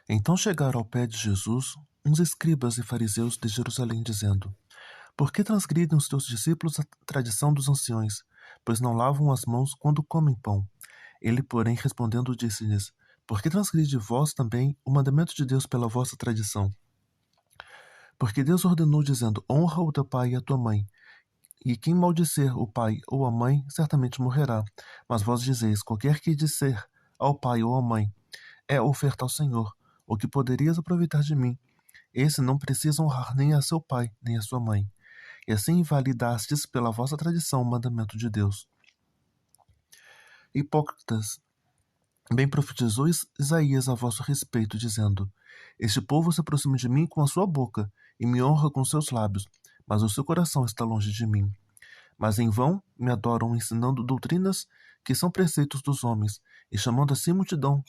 Então chegaram ao pé de Jesus uns escribas e fariseus de Jerusalém, dizendo: Por que transgridem os teus discípulos a tradição dos anciões, pois não lavam as mãos quando comem pão? Ele, porém, respondendo, disse-lhes: Por que transgride vós também o mandamento de Deus pela vossa tradição? Porque Deus ordenou, dizendo: Honra o teu pai e a tua mãe, e quem maldizer o pai ou a mãe, certamente morrerá. Mas vós dizeis: Qualquer que disser ao pai ou à mãe, é oferta ao Senhor, o que poderias aproveitar de mim? Esse não precisa honrar nem a seu pai, nem a sua mãe. E assim invalidastes pela vossa tradição o mandamento de Deus. Hipócritas, bem profetizou Isaías a vosso respeito, dizendo: Este povo se aproxima de mim com a sua boca, e me honra com seus lábios, mas o seu coração está longe de mim. Mas em vão me adoram, ensinando doutrinas que são preceitos dos homens, e chamando assim multidão,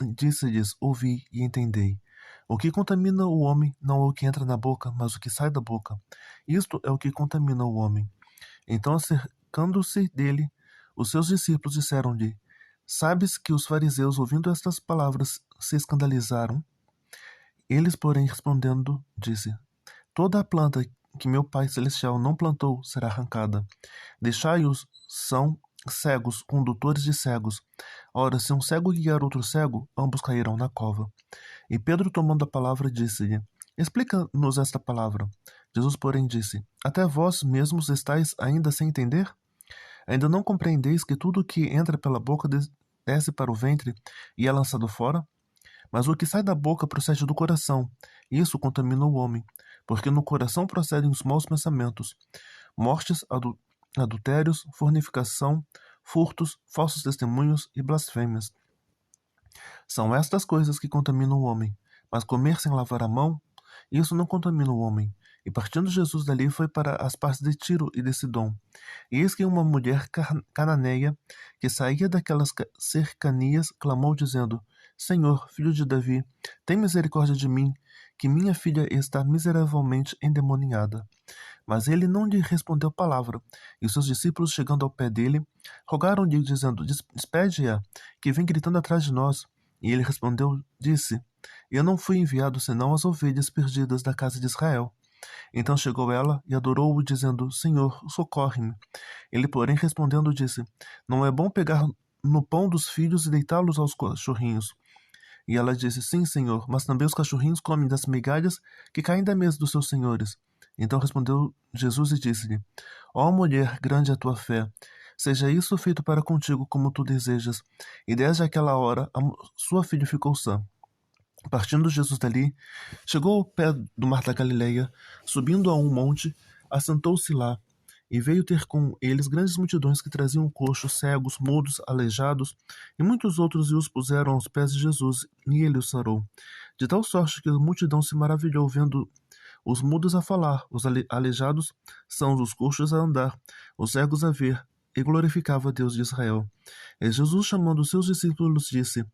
disse-lhes: Ouvi e entendei. O que contamina o homem não é o que entra na boca, mas o que sai da boca. Isto é o que contamina o homem. Então, acercando-se dele, os seus discípulos disseram-lhe: Sabes que os fariseus, ouvindo estas palavras, se escandalizaram? Eles, porém, respondendo, disse: Toda a planta que meu Pai Celestial não plantou será arrancada. Deixai-os, são cegos, condutores de cegos. Ora, se um cego guiar outro cego, ambos cairão na cova. E Pedro, tomando a palavra, disse-lhe: Explica-nos esta palavra. Jesus, porém, disse: Até vós mesmos estáis ainda sem entender? Ainda não compreendeis que tudo que entra pela boca desce para o ventre e é lançado fora? Mas o que sai da boca procede do coração, e isso contamina o homem, porque no coração procedem os maus pensamentos, mortes, adultérios, fornicação, furtos, falsos testemunhos e blasfêmias. São estas coisas que contaminam o homem, mas comer sem lavar a mão, isso não contamina o homem. E partindo Jesus dali foi para as partes de Tiro e de Sidom. E eis que uma mulher cananeia, que saía daquelas cercanias, clamou dizendo: Senhor, filho de Davi, tem misericórdia de mim, que minha filha está miseravelmente endemoniada. Mas ele não lhe respondeu palavra. E os seus discípulos, chegando ao pé dele, rogaram-lhe, dizendo: Despede-a, que vem gritando atrás de nós. E ele respondeu, disse: Eu não fui enviado senão às ovelhas perdidas da casa de Israel. Então chegou ela e adorou-o, dizendo: Senhor, socorre-me. Ele, porém, respondendo, disse: Não é bom pegar no pão dos filhos e deitá-los aos cachorrinhos. E ela disse: Sim, Senhor, mas também os cachorrinhos comem das migalhas que caem da mesa dos seus senhores. Então respondeu Jesus e disse-lhe: Ó mulher, grande é a tua fé. Seja isso feito para contigo como tu desejas. E desde aquela hora sua filha ficou sã. Partindo Jesus dali, chegou ao pé do mar da Galileia, subindo a um monte, assentou-se lá, e veio ter com eles grandes multidões que traziam coxos, cegos, mudos, aleijados, e muitos outros, e os puseram aos pés de Jesus, e ele os sarou. De tal sorte que a multidão se maravilhou vendo os mudos a falar, os aleijados são os coxos a andar, os cegos a ver, e glorificava a Deus de Israel. E Jesus, chamando os seus discípulos, disse: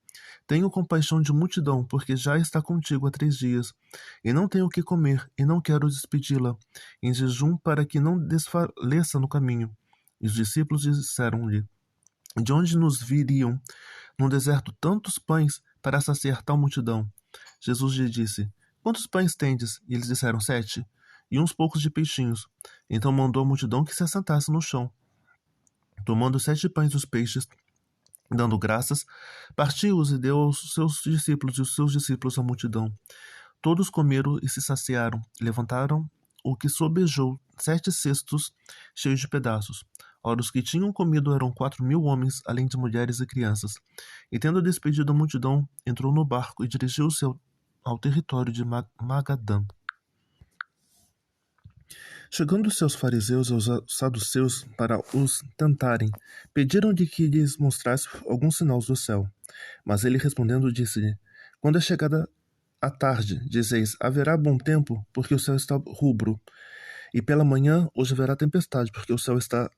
Tenho compaixão de multidão, porque já está contigo há 3 dias, e não tenho o que comer, e não quero despedi-la, em jejum, para que não desfaleça no caminho. E os discípulos disseram-lhe: De onde nos viriam no deserto tantos pães para saciar tal multidão? Jesus lhe disse: Quantos pães tendes? E eles disseram: 7, e uns poucos de peixinhos. Então mandou a multidão que se assentasse no chão. Tomando 7 pães e os peixes, dando graças, partiu-os e deu aos seus discípulos, e os seus discípulos à multidão. Todos comeram e se saciaram, e levantaram o que sobejou 7 cestos cheios de pedaços. Ora, os que tinham comido eram 4.000 homens, além de mulheres e crianças. E tendo despedido a multidão, entrou no barco e dirigiu-se ao território de Magadã. Chegando os seus fariseus e os saduceus para os tentarem, pediram-lhe que lhes mostrasse alguns sinais do céu. Mas ele respondendo disse-lhe: Quando é chegada a tarde, dizeis: haverá bom tempo, porque o céu está rubro. E pela manhã, hoje haverá tempestade, porque o céu está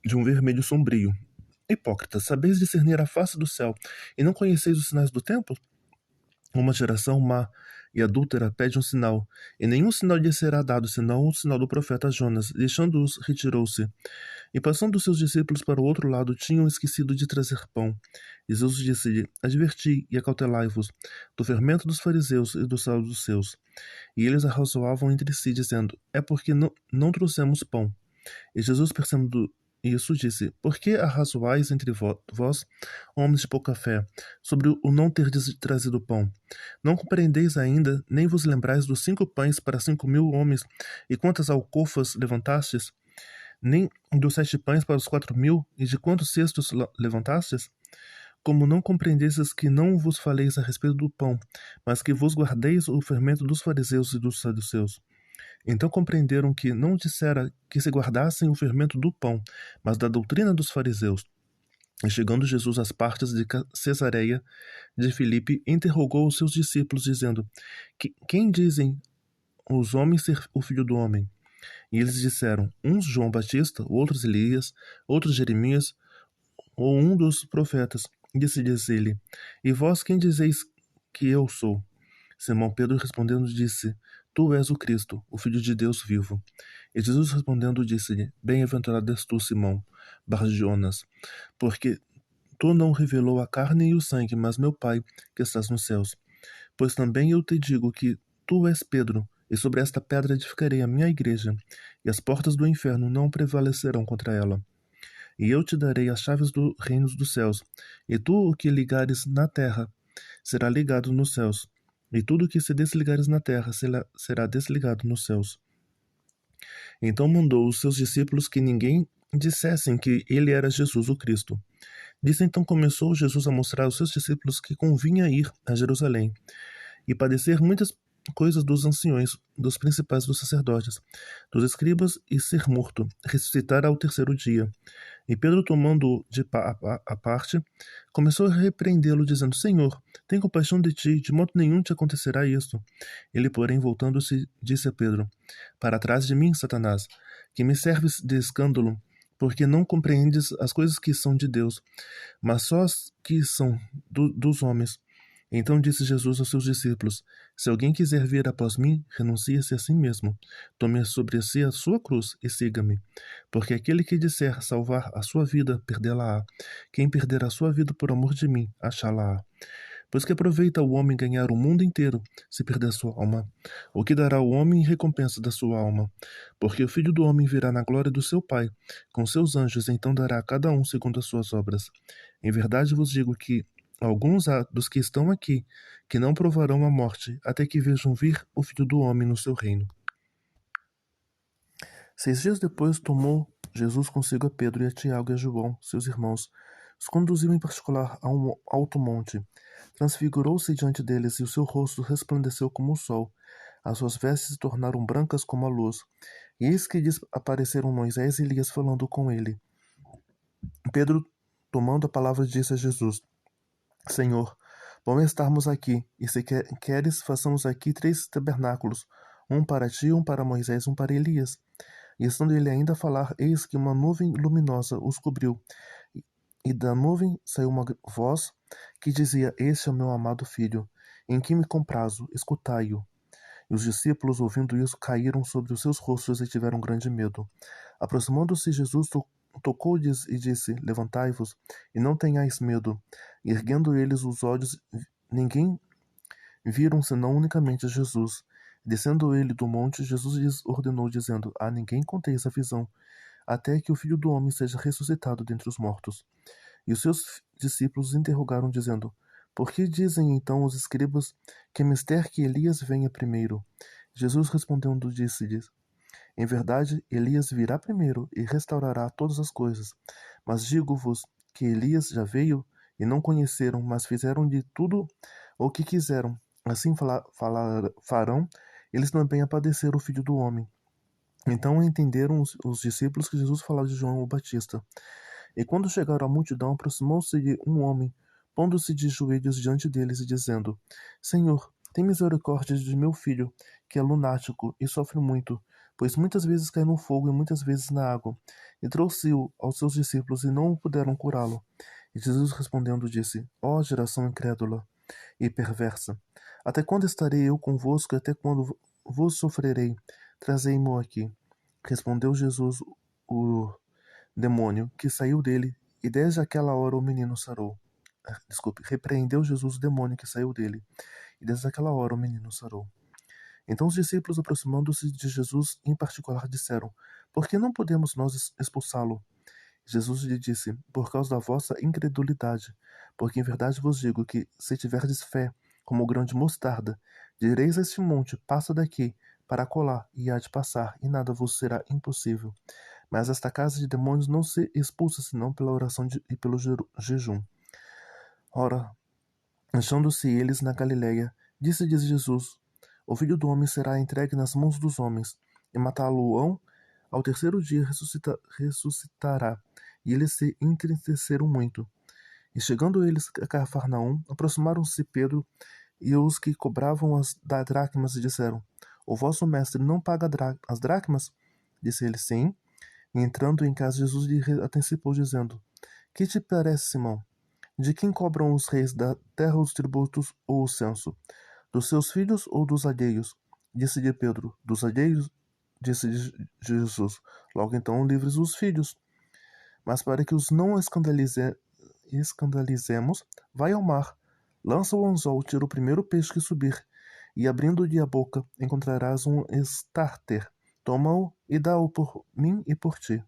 de um vermelho sombrio. Hipócritas, sabeis discernir a face do céu, e não conheceis os sinais do tempo? Uma geração má e adúltera pede um sinal, e nenhum sinal lhe será dado, senão o sinal do profeta Jonas. Deixando-os, retirou-se. E passando os seus discípulos para o outro lado, tinham esquecido de trazer pão. Jesus disse-lhe: Adverti e acautelai-vos do fermento dos fariseus e do saduceus. E eles arrazoavam entre si, dizendo: É porque não trouxemos pão. E Jesus, percebendo isso, disse: Por que arrazoais entre vós, homens de pouca fé, sobre o não terdes trazido pão? Não compreendeis ainda, nem vos lembrais dos 5 pães para 5.000 homens, e quantas alcofas levantastes? Nem dos 7 pães para os 4.000, e de quantos cestos levantastes? Como não compreendestes que não vos faleis a respeito do pão, mas que vos guardeis o fermento dos fariseus e dos saduceus? Então compreenderam que não dissera que se guardassem o fermento do pão, mas da doutrina dos fariseus. E chegando Jesus às partes de Cesareia de Filipe, interrogou os seus discípulos, dizendo: Quem dizem os homens ser o Filho do Homem? E eles disseram: uns João Batista, outros Elias, outros Jeremias, ou um dos profetas. Disse-lhes ele: E vós quem dizeis que eu sou? Simão Pedro respondendo disse: Tu és o Cristo, o Filho de Deus vivo. E Jesus respondendo disse-lhe: Bem-aventurado és tu, Simão, Bar-Jonas, porque tu não revelou a carne e o sangue, mas meu Pai que estás nos céus. Pois também eu te digo que tu és Pedro, e sobre esta pedra edificarei a minha igreja, e as portas do inferno não prevalecerão contra ela. E eu te darei as chaves do reino dos céus, e tu o que ligares na terra será ligado nos céus, e tudo o que se desligares na terra será desligado nos céus. Então mandou os seus discípulos que ninguém dissessem que ele era Jesus o Cristo. Disso então começou Jesus a mostrar aos seus discípulos que convinha ir a Jerusalém e padecer muitas coisas dos anciões, dos principais dos sacerdotes, dos escribas, e ser morto, ressuscitar ao terceiro dia. E Pedro, tomando-o à parte, começou a repreendê-lo, dizendo: Senhor, tem compaixão de ti, de modo nenhum te acontecerá isto. Ele, porém, voltando-se, disse a Pedro: Para trás de mim, Satanás, que me serves de escândalo, porque não compreendes as coisas que são de Deus, mas só as que são dos homens. Então disse Jesus aos seus discípulos: Se alguém quiser vir após mim, renuncie-se a si mesmo, tome sobre si a sua cruz e siga-me. Porque aquele que disser salvar a sua vida, perdê-la-á. Quem perder a sua vida por amor de mim, achá-la-á. Pois que aproveita o homem ganhar o mundo inteiro, se perder a sua alma? O que dará o homem em recompensa da sua alma? Porque o Filho do Homem virá na glória do seu Pai, com seus anjos, então dará a cada um segundo as suas obras. Em verdade vos digo que alguns há dos que estão aqui, que não provarão a morte, até que vejam vir o Filho do Homem no seu reino. 6 dias depois tomou Jesus consigo a Pedro e a Tiago e a João, seus irmãos. Os conduziu em particular a um alto monte. Transfigurou-se diante deles, e o seu rosto resplandeceu como o sol. As suas vestes se tornaram brancas como a luz. E eis que lhes apareceram Moisés e Elias falando com ele. Pedro, tomando a palavra, disse a Jesus: Senhor, bom é estarmos aqui, e se queres, façamos aqui 3 tabernáculos, um para ti, um para Moisés, um para Elias. E estando ele ainda a falar, eis que uma nuvem luminosa os cobriu, e da nuvem saiu uma voz que dizia: Este é o meu amado filho, em quem me comprazo, escutai-o. E os discípulos, ouvindo isso, caíram sobre os seus rostos e tiveram grande medo. Aproximando-se Jesus, tocou-lhes e disse: Levantai-vos, e não tenhais medo. E erguendo eles os olhos, ninguém viram senão unicamente Jesus. Descendo ele do monte, Jesus lhes ordenou, dizendo: A ninguém conteis a visão, até que o Filho do Homem seja ressuscitado dentre os mortos. E os seus discípulos interrogaram, dizendo: Por que dizem então os escribas que é mister que Elias venha primeiro? Jesus respondendo disse-lhes: Em verdade, Elias virá primeiro e restaurará todas as coisas. Mas digo-vos que Elias já veio e não conheceram, mas fizeram-lhe tudo o que quiseram. Assim farão eles também a padecer o Filho do Homem. Então entenderam os discípulos que Jesus falava de João o Batista. E quando chegaram à multidão, aproximou-se-lhe um homem, pondo-se de joelhos diante deles e dizendo: Senhor, tem misericórdia de meu filho, que é lunático e sofre muito, pois muitas vezes cai no fogo e muitas vezes na água. E trouxe-o aos seus discípulos e não puderam curá-lo. E Jesus respondendo disse: Ó geração incrédula e perversa, Até quando estarei eu convosco, e até quando vos sofrerei? Trazei-mo aqui. Respondeu Jesus o demônio que saiu dele, e desde aquela hora o menino sarou. Repreendeu Jesus o demônio que saiu dele, e desde aquela hora o menino sarou. Então os discípulos, aproximando-se de Jesus em particular, disseram: Por que não podemos nós expulsá-lo? Jesus lhe disse: Por causa da vossa incredulidade. Porque em verdade vos digo que, se tiverdes fé como o grão de mostarda, direis a este monte: Passa daqui para acolá, e há de passar, e nada vos será impossível. Mas esta casa de demônios não se expulsa senão pela oração e pelo jejum. Ora, achando-se eles na Galileia, disse-lhes Jesus: O filho do homem será entregue nas mãos dos homens, e matá-lo-ão. Ao terceiro dia ressuscitará. E eles se entristeceram muito. E chegando eles a Cafarnaum, aproximaram-se Pedro e os que cobravam as dracmas e disseram: O vosso mestre não paga as dracmas? Disse ele: Sim. E entrando em casa, Jesus lhe antecipou, dizendo: Que te parece, Simão? De quem cobram os reis da terra os tributos ou o censo? Dos seus filhos ou dos alheios? Disse-lhe Pedro: Dos alheios. Disse Jesus: Logo então livres os filhos. Mas para que os não escandalizemos, vai ao mar, lança o anzol, tira o primeiro peixe que subir, e abrindo-lhe a boca, encontrarás um estárter. Toma-o e dá-o por mim e por ti.